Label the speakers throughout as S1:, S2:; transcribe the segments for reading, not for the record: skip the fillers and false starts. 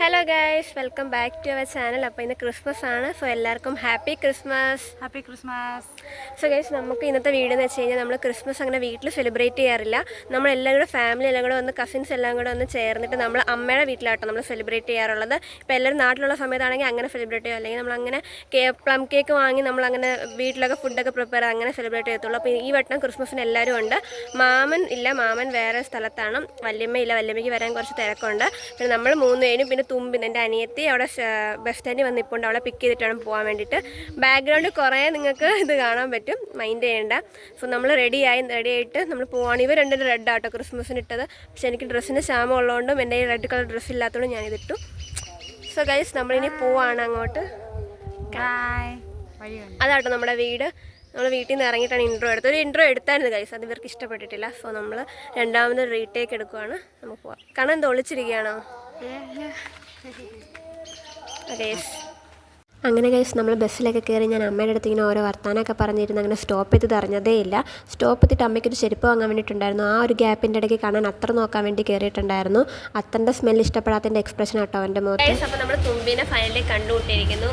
S1: Hello guys, welcome back to our channel. അപ്പോൾ ഇന്ന് Christmas ആണ്. സോ എല്ലാവർക്കും ഹാപ്പി ക്രിസ്മസ്. സോ ഗൈസ്, നമുക്ക് ഇന്നത്തെ വീഡിയോ എന്ന് വെച്ച് കഴിഞ്ഞാൽ നമ്മൾ ക്രിസ്മസ് അങ്ങനെ വീട്ടിൽ സെലിബ്രേറ്റ് ചെയ്യാറില്ല. നമ്മളെല്ലാം കൂടെ ഫാമിലി എല്ലാം കൂടെ ഒന്ന് കസിൻസ് എല്ലാം കൂടെ ഒന്ന് ചേർന്നിട്ട് നമ്മൾ അമ്മയുടെ വീട്ടിലാട്ടോ നമ്മൾ സെലിബ്രേറ്റ് ചെയ്യാറുള്ളത്. ഇപ്പോൾ എല്ലാവരും നാട്ടിലുള്ള സമയത്താണെങ്കിൽ അങ്ങനെ സെലിബ്രേറ്റ് ചെയ്യും, അല്ലെങ്കിൽ നമ്മളങ്ങനെ പ്ലം കേക്ക് വാങ്ങി നമ്മളങ്ങനെ വീട്ടിലൊക്കെ ഫുഡൊക്കെ പ്രിപ്പയർ അങ്ങനെ സെലിബ്രേറ്റ് ചെയ്യത്തുള്ളൂ. അപ്പോൾ ഈ വട്ടം ക്രിസ്മസിന് എല്ലാവരും ഉണ്ട്. മാമൻ ഇല്ല, മാമൻ വേറെ സ്ഥലത്താണ്. വല്യമ്മ ഇല്ല, വല്യമ്മയ്ക്ക് വരാൻ കുറച്ച് തിരക്കുണ്ട്. പിന്നെ നമ്മൾ 3 പേരും, പിന്നെ തുമ്പി എൻ്റെ അനിയത്തി അവിടെ ബസ് സ്റ്റാൻഡിൽ വന്നിപ്പോണ്ട് അവളെ പിക്ക് ചെയ്തിട്ടാണ് പോകാൻ വേണ്ടിയിട്ട്. ബാക്ക്ഗ്രൗണ്ടിൽ കുറേ നിങ്ങൾക്ക് ഇത് കാണാൻ പറ്റും, മൈൻഡ് ചെയ്യേണ്ട. സോ നമ്മൾ റെഡിയായിട്ട് നമ്മൾ പോവാണ്. ഇവർ രണ്ടും റെഡ് ആട്ടോ ക്രിസ്മസിന് ഇട്ടത്. പക്ഷെ എനിക്ക് ഡ്രസ്സിന് ക്ഷാമം ഉള്ളതുകൊണ്ടും എൻ്റെ റെഡ് കളർ ഡ്രസ്സ് ഇല്ലാത്തതുകൊണ്ടും ഞാനിതിട്ടു. സോ ഗൈസ്, നമ്മളിനി പോവാണ് അങ്ങോട്ട്. അതാട്ടോ നമ്മുടെ വീട്. നമ്മൾ വീട്ടിൽ നിന്ന് ഇറങ്ങിയിട്ടാണ് ഇൻട്രോ എടുത്തത്. ഒരു ഇൻട്രോ എടുത്തായിരുന്നു ഗൈസ്, അത് ഇവർക്ക് ഇഷ്ടപ്പെട്ടിട്ടില്ല. സോ നമ്മൾ രണ്ടാമത് റീടേക്ക് എടുക്കുവാണ്. നമുക്ക് പോവാം. കാണാൻ എന്താ ഒളിച്ചിരിക്കുകയാണോ? അങ്ങനെ ഗൈസ്, നമ്മൾ ബസ്സിലൊക്കെ കയറി ഞാൻ അമ്മയുടെ അടുത്ത് ഇങ്ങനെ ഓരോ വർത്താനമൊക്കെ പറഞ്ഞിരുന്നു. അങ്ങനെ സ്റ്റോപ്പ് ചെയ്ത് അറിഞ്ഞതേ ഇല്ല. സ്റ്റോപ്പ് ചെയ്തിട്ട് അമ്മയ്ക്കൊരു ചെരുപ്പ് വാങ്ങാൻ വേണ്ടിയിട്ടുണ്ടായിരുന്നു. ആ ഒരു ഗ്യാപ്പിൻ്റെ ഇടയ്ക്ക് കാണാൻ അത്ര നോക്കാൻ വേണ്ടി കയറിയിട്ടുണ്ടായിരുന്നു. അത്തൻ്റെ സ്മെല്ല് ഇഷ്ടപ്പെടാത്തതിൻ്റെ എക്സ്പ്രഷൻ ആട്ടോ അവൻ്റെ മുഖത്ത്. അപ്പോൾ നമ്മൾ തുമ്പിനെ ഫൈനലി കണ്ടുകൂട്ടിയിരിക്കുന്നു.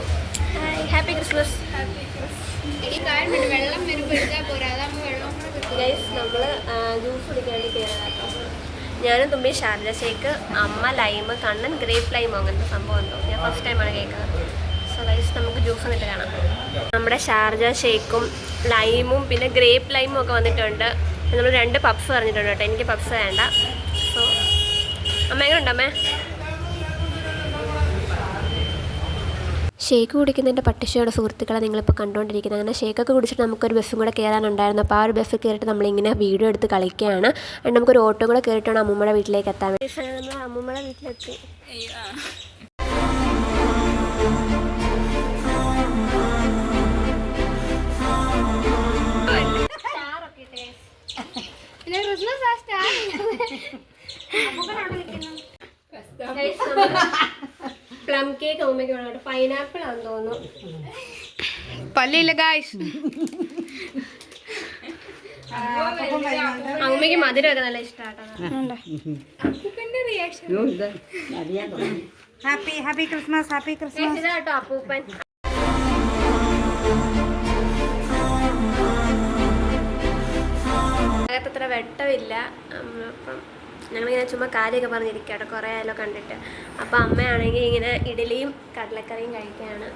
S1: Happy Christmas. ഗൈസ്, നമ്മൾ ജ്യൂസ് കുടിക്കാൻ വേണ്ടി കയറിയതാട്ടോ. ഞാനും തുമ്പി ഷാർജ ഷേക്ക്, അമ്മ ലൈം, കണ്ണൻ ഗ്രേപ്പ് ലൈം, അങ്ങനത്തെ സംഭവം ഉണ്ടോ? ഞാൻ ഫസ്റ്റ് ടൈമാണ് കേൾക്കുന്നത്. സോ ഗൈസ്, നമുക്ക് ജ്യൂസ് വന്നിട്ട് കാണാം. നമ്മുടെ ഷാർജ ഷേക്കും ലൈമും പിന്നെ ഗ്രേപ്പ് ലൈമും ഒക്കെ വന്നിട്ടുണ്ട്. നമ്മൾ 2 പപ്സ് പറഞ്ഞിട്ടുണ്ട് കേട്ടോ. എനിക്ക് പപ്സ് വേണ്ട. സോ അമ്മ എങ്ങനെയുണ്ട് അമ്മേ? ഷേക്ക് കുടിക്കുന്നതിൻ്റെ പട്ടിഷയുടെ സുഹൃത്തുക്കളെ നിങ്ങളിപ്പോൾ കണ്ടുകൊണ്ടിരിക്കുന്നത്. അങ്ങനെ ഷേക്കൊക്കെ കുടിച്ചിട്ട് നമുക്കൊരു ബസ്സും കൂടെ കയറാനുണ്ടായിരുന്നു. അപ്പോൾ ആ ഒരു ബസ്സിൽ കയറിയിട്ട് നമ്മളിങ്ങനെ വീഡിയോ എടുത്ത് കളിക്കുകയാണ്. അതുകൊണ്ട് നമുക്കൊരു ഓട്ടോ കൂടെ കയറിയിട്ടാണ് അമ്മൂമ്മയുടെ വീട്ടിലേക്ക് എത്താൻ വേണ്ടി. അമ്മൂമ്മയുടെ വീട്ടിലെത്തി. പ്ലം കേക്ക് അമ്മയ്ക്ക് വേണം. പൈനാപ്പിൾ ആണെന്ന് തോന്നുന്നു.
S2: പല്ലില്ല ഗായ്സ്.
S1: അമ്മയ്ക്ക് മധുരമൊക്കെ നല്ല ഇഷ്ടമാട്ടോ.
S2: Happy Christmas. Happy Christmas.
S1: ഇതാട്ടോ അപ്പൂപ്പൻ. അകത്തത്ര വെട്ടമില്ല. അപ്പം ഞങ്ങളിങ്ങനെ ചുമ്മാ കാര്യമൊക്കെ പറഞ്ഞിരിക്കുക കേട്ടോ, കുറേ ആയാലോ കണ്ടിട്ട്. അപ്പോൾ അമ്മയാണെങ്കിൽ ഇങ്ങനെ ഇഡ്ഡലിയും കടലക്കറിയും കഴിക്കുകയാണ്.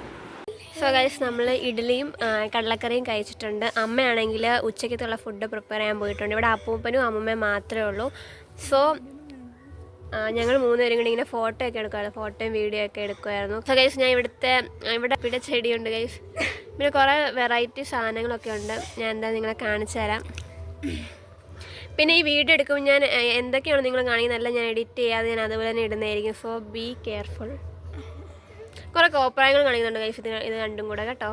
S1: സോ ഗൈസ്, നമ്മൾ ഇഡ്ഡലിയും കടലക്കറിയും കഴിച്ചിട്ടുണ്ട്. അമ്മയാണെങ്കിൽ ഉച്ചയ്ക്കത്തുള്ള ഫുഡ് പ്രിപ്പയർ ചെയ്യാൻ പോയിട്ടുണ്ട്. ഇവിടെ അപ്പൂപ്പനും അമ്മൂമ്മയും മാത്രമേ ഉള്ളൂ. സോ ഞങ്ങൾ 3 പേരും കൂടി ഇങ്ങനെ ഫോട്ടോ ഒക്കെ എടുക്കുമായിരുന്നു. ഫോട്ടോയും വീഡിയോ ഒക്കെ എടുക്കുമായിരുന്നു. സോ ഗൈസ്, ഞാൻ ഇവിടെ ചെടിയുണ്ട് ഗൈസ്. പിന്നെ കുറേ വെറൈറ്റി സാധനങ്ങളൊക്കെ ഉണ്ട്. ഞാൻ എന്താ നിങ്ങളെ കാണിച്ചു തരാം. പിന്നെ ഈ വീഡിയോ എടുക്കുമ്പോൾ ഞാൻ എന്തൊക്കെയാണ് നിങ്ങൾ കാണിക്കുന്നതല്ല ഞാൻ എഡിറ്റ് ചെയ്യാതെ ഞാൻ അതുപോലെ തന്നെ ഇടുന്നതായിരിക്കും. So be careful. കുറേ കോപ്രായങ്ങൾ കാണിക്കുന്നുണ്ട് ഗൈസ് ഇത് രണ്ടും കൂടെ കേട്ടോ.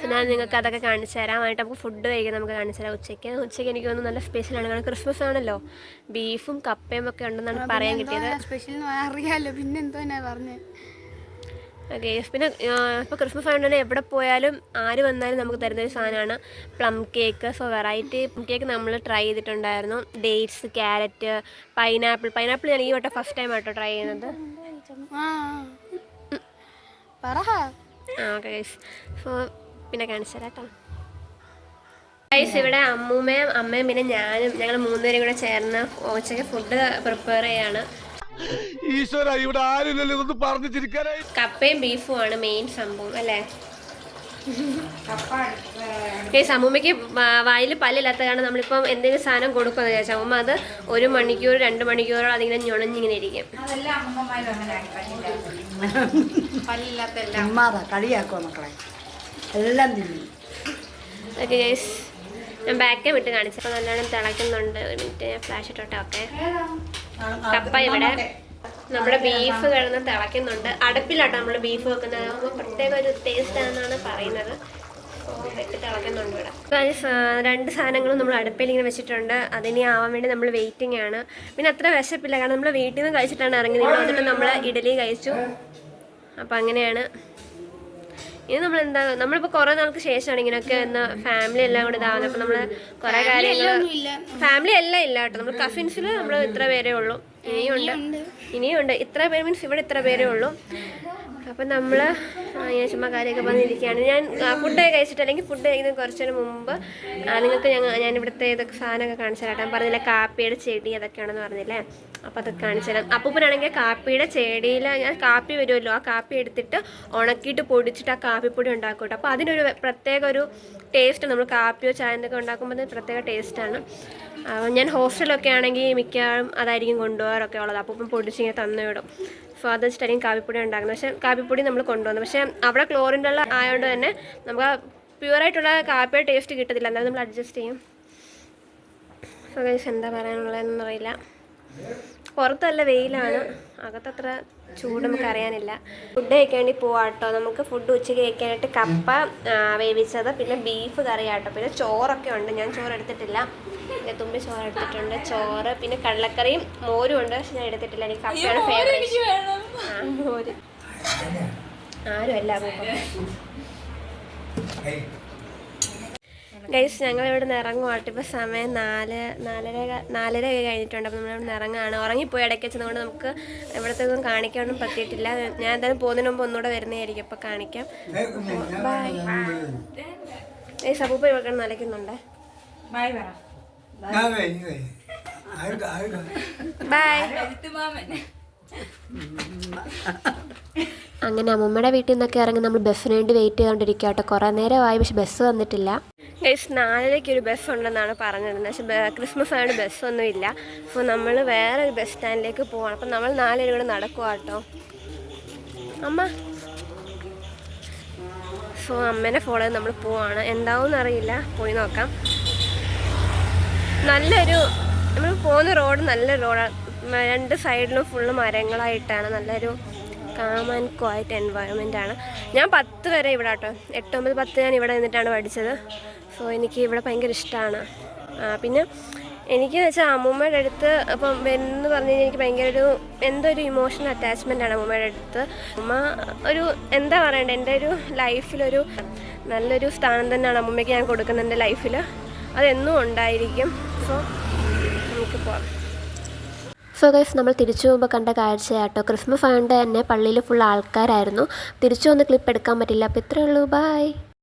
S1: സോ ഞാൻ നിങ്ങൾക്ക് അതൊക്കെ കാണിച്ചു തരാമായിട്ട് നമുക്ക് ഫുഡ് കഴിക്കാൻ നമുക്ക് കാണിച്ചു തരാം. ഉച്ചയ്ക്ക് എനിക്ക് തോന്നുന്നു നല്ല സ്പെഷ്യലാണ്. കാരണം ക്രിസ്മസ് ആണല്ലോ, ബീഫും കപ്പയും ഒക്കെ ഉണ്ടെന്നാണ് പറയാൻ കിട്ടിയത്.
S2: സ്പെഷ്യൽ അറിയാമല്ലോ, പിന്നെ എന്തോ പറഞ്ഞത്.
S1: ഓക്കെ, പിന്നെ ഇപ്പോൾ ക്രിസ്മസ് ആയതുകൊണ്ട് തന്നെ എവിടെ പോയാലും ആര് വന്നാലും നമുക്ക് തരുന്നൊരു സാധനമാണ് plum cake. So variety plum cake നമ്മൾ ട്രൈ ചെയ്തിട്ടുണ്ടായിരുന്നു. ഡേറ്റ്സ്, ക്യാരറ്റ്, പൈനാപ്പിൾ ഞാൻ ഈ വട്ടം ഫസ്റ്റ് ടൈം ആട്ടോ ട്രൈ ചെയ്യുന്നത്. ഓക്കെ ഗൈസ്, സോ പിന്നെ കാണിച്ചു തരാം കേട്ടോ. ഗൈസ്, ഇവിടെ അമ്മയും പിന്നെ ഞങ്ങൾ 3 പേരും കൂടെ ചേർന്ന് ഉച്ചയ്ക്ക് ഫുഡ് പ്രിപ്പയർ ചെയ്യാണ്. കപ്പയും ബീഫും ആണ് മെയിൻ സംഭവം അല്ലേ? അമ്മൂമ്മയ്ക്ക് വായിൽ പല്ലില്ലാത്ത കാരണം നമ്മളിപ്പം എന്തെങ്കിലും സാധനം കൊടുക്കുമെന്ന് വിചാരിച്ചാൽ അമ്മ അത് 1 മണിക്കൂർ 2 മണിക്കൂറോ അതിങ്ങനെ ഞൊണഞ്ഞിങ്ങനെ ഇരിക്കും. ഓക്കെ ഗൈസ്, ഞാൻ ബാക്കേ വിട്ട് കാണിച്ചപ്പോൾ നല്ലോണം തിളയ്ക്കുന്നുണ്ട്. ഒരു മിനിറ്റ്, ഞാൻ ഫ്ലാഷ് ഇട്ടോട്ടെ. ഓക്കെ, കപ്പ ഇവിടെ നമ്മുടെ ബീഫ് കിടന്ന് തിളയ്ക്കുന്നുണ്ട്. അടുപ്പിലാട്ടോ നമ്മൾ ബീഫ് വെക്കുന്നത്. അപ്പോൾ പ്രത്യേക ഒരു ടേസ്റ്റ് ആണെന്നാണ് പറയുന്നത്. വെട്ടി തിളയ്ക്കുന്നുണ്ട് ഇവിടെ. 2 സാധനങ്ങളും നമ്മൾ അടുപ്പിൽ ഇങ്ങനെ വെച്ചിട്ടുണ്ട്. അതിനി ആവാൻ വേണ്ടി നമ്മൾ വെയിറ്റിംഗ് ആണ്. പിന്നെ അത്ര വിശപ്പില്ല, കാരണം നമ്മൾ വീട്ടിൽ നിന്ന് കഴിച്ചിട്ടാണ് ഇറങ്ങിയത്. ഇവിടെ വന്നിട്ട് നമ്മൾ ഇഡലി കഴിച്ചു. അപ്പോൾ അങ്ങനെയാണ്. ഇനി നമ്മളെന്താ നമ്മളിപ്പോൾ കുറേ നാൾക്ക് ശേഷമാണ് ഇങ്ങനെയൊക്കെ എന്താ ഫാമിലി എല്ലാം കൂടെ ഇതാവുന്നത്. അപ്പോൾ നമ്മൾ കുറേ കാര്യങ്ങൾ ഫാമിലി എല്ലാം ഇല്ല കേട്ടോ. നമ്മൾ കസിൻസിൽ നമ്മൾ ഇത്ര പേരേ ഉള്ളൂ. ഇനിയുണ്ട് ഇത്ര പേര് മീൻസ് ഇവിടെ ഇത്ര പേരേ ഉള്ളൂ. അപ്പം നമ്മൾ ഇങ്ങനെ ചുമ്മാ കാര്യമൊക്കെ പറഞ്ഞിരിക്കുകയാണ്. ഞാൻ ഫുഡൊക്കെ കഴിച്ചിട്ട് അല്ലെങ്കിൽ ഫുഡ് കഴിക്കുന്ന കുറച്ചതിന് മുമ്പ് നിങ്ങൾക്ക് ഞാൻ ഇവിടുത്തെ ഇതൊക്കെ സാധനമൊക്കെ കാണിച്ചു തരാം. ഞാൻ പറഞ്ഞില്ല കാപ്പിയുടെ ചെടി അതൊക്കെയാണെന്ന് പറഞ്ഞില്ലേ, അപ്പോൾ അതൊക്കെ കാണിച്ചു തരാം. അപ്പൂപ്പനാണെങ്കിൽ കാപ്പിയുടെ ചെടിയിൽ ഞാൻ കാപ്പി വരുമല്ലോ, ആ കാപ്പി എടുത്തിട്ട് ഉണക്കിയിട്ട് പൊടിച്ചിട്ട് ആ കാപ്പിപ്പൊടി ഉണ്ടാക്കും കേട്ടോ. അപ്പോൾ അതിനൊരു പ്രത്യേക ഒരു ടേസ്റ്റ്, നമ്മൾ കാപ്പിയോ ചായ എന്തൊക്കെ ഉണ്ടാക്കുമ്പോൾ പ്രത്യേക ടേസ്റ്റാണ്. ഞാൻ ഹോസ്റ്റലൊക്കെ ആണെങ്കിൽ മിക്കവാറും അതായിരിക്കും കൊണ്ടുപോകാറൊക്കെ ഉള്ളത്. അപ്പം പൊടിച്ചിങ്ങനെ തന്നു വിടും. സോ അത് വെച്ചിട്ടായിരിക്കും കാപ്പിപ്പൊടി ഉണ്ടാക്കുന്നത്. പക്ഷേ കാപ്പിപ്പൊടി നമ്മൾ കൊണ്ടുവന്നു. പക്ഷേ അവിടെ ക്ലോറിൻ വെള്ളം ആയതുകൊണ്ട് തന്നെ നമുക്ക് പ്യുവറായിട്ടുള്ള കാപ്പിയുടെ ടേസ്റ്റ് കിട്ടത്തില്ല. എന്നാലും നമ്മൾ അഡ്ജസ്റ്റ് ചെയ്യും. സോ ഗൈസ് എന്താ പറയാനുള്ളതെന്ന് അറിയില്ല. പുറത്ത് നല്ല വെയിലാണ്, അകത്തത്ര ചൂട് നമുക്ക് അറിയാനില്ല. ഫുഡ് കഴിക്കേണ്ടി പോവാം കേട്ടോ. നമുക്ക് ഫുഡ് ഉച്ചയ്ക്ക് കഴിക്കാനായിട്ട് കപ്പ വേവിച്ചത്, പിന്നെ ബീഫ് കറി ആട്ടോ, പിന്നെ ചോറൊക്കെ ഉണ്ട്. ഞാൻ ചോറ് എടുത്തിട്ടില്ല, പിന്നെ തുമ്പി ചോറ് എടുത്തിട്ടുണ്ട്. ചോറ് പിന്നെ കടലക്കറിയും മോരും ഉണ്ട്, പക്ഷെ ഞാൻ എടുത്തിട്ടില്ല. എനിക്ക് കപ്പയാണ് ഫേവറേറ്റ്. മോര് ആരും അല്ല. ഗൈസ് ഞങ്ങളിവിടെ നിന്ന് ഇറങ്ങുവാട്ടോ. ഇപ്പോൾ സമയം 4:30 കഴിഞ്ഞിട്ടുണ്ട്. അപ്പോൾ നമ്മളിവിടെ നിന്ന് ഇറങ്ങുകയാണ്. ഉറങ്ങിപ്പോയി ഇടയ്ക്ക് വെച്ചതുകൊണ്ട് നമുക്ക് ഇവിടുത്തെ ഒന്നും കാണിക്കാനൊന്നും പറ്റിയിട്ടില്ല. ഞാൻ എന്തായാലും പോകുന്നതിന് മുമ്പ് ഒന്നുകൂടെ വരുന്നതായിരിക്കും, അപ്പോൾ കാണിക്കാം. ബൈ. ഗൈസ് അപ്പൂപ്പ ഇവിടെ നനയ്ക്കുന്നുണ്ട്. ബൈ. അങ്ങനെ അമ്മൂമ്മയുടെ വീട്ടിൽ നിന്നൊക്കെ ഇറങ്ങി നമ്മൾ ബസ്സിന് വേണ്ടി വെയിറ്റ് ചെയ്തുകൊണ്ടിരിക്കുക കേട്ടോ. കുറേ നേരമായി, പക്ഷെ ബസ് വന്നിട്ടില്ല. ഗൈസ് 4:00 ഒരു ബസ് ഉണ്ടെന്നാണ് പറഞ്ഞിരുന്നത്, പക്ഷേ ക്രിസ്മസ് ആയതുകൊണ്ട് ബസ്സൊന്നും ഇല്ല. സോ നമ്മൾ വേറെ ഒരു ബസ് സ്റ്റാൻഡിലേക്ക് പോവാണ്. അപ്പം നമ്മൾ 4 കൂടെ നടക്കുക കേട്ടോ. അമ്മ സോ അമ്മേനെ ഫോളോ ചെയ്ത് നമ്മൾ പോവാണ്. എന്താവും അറിയില്ല, പോയി നോക്കാം. നമ്മൾ പോകുന്ന റോഡ് നല്ല റോഡാണ്. 2 സൈഡിലും ഫുള്ള് മരങ്ങളായിട്ടാണ്. നല്ലൊരു കാം ആൻഡ് ക്വയറ്റ് എൻവയോൺമെൻ്റ് ആണ്. ഞാൻ 10 വരെ ഇവിടെ കേട്ടോ, 8, 9, 10 ഞാൻ ഇവിടെ നിന്നിട്ടാണ് പഠിച്ചത്. സോ എനിക്ക് ഇവിടെ ഭയങ്കര ഇഷ്ടമാണ്. പിന്നെ എനിക്കെന്ന് വെച്ചാൽ അമ്മൂമ്മയുടെ അടുത്ത് അപ്പം എന്ന് പറഞ്ഞു കഴിഞ്ഞാൽ എനിക്ക് ഭയങ്കര ഒരു ഇമോഷണൽ അറ്റാച്ച്മെൻ്റ് ആണ് അമ്മൂമ്മയുടെ അടുത്ത്. അമ്മ ഒരു എന്താ പറയണ്ടേ, എൻ്റെ ഒരു ലൈഫിലൊരു നല്ലൊരു സ്ഥാനം തന്നെയാണ് അമ്മൂമ്മയ്ക്ക് ഞാൻ കൊടുക്കുന്നത് എൻ്റെ ലൈഫിൽ. അതെന്നും ഉണ്ടായിരിക്കും. സോ നമുക്ക് പോകാം. സോ ഗൈസ് നമ്മൾ തിരിച്ചു പോകുമ്പോൾ കണ്ട കാഴ്ചയാട്ടോ. ക്രിസ്മസ് ആയതുകൊണ്ട് തന്നെ പള്ളിയിൽ ഫുൾ ആൾക്കാരായിരുന്നു. തിരിച്ചു വന്ന് ക്ലിപ്പ് എടുക്കാൻ പറ്റില്ല. അപ്പോൾ ഇത്രയേ ഉള്ളൂ. ബൈ.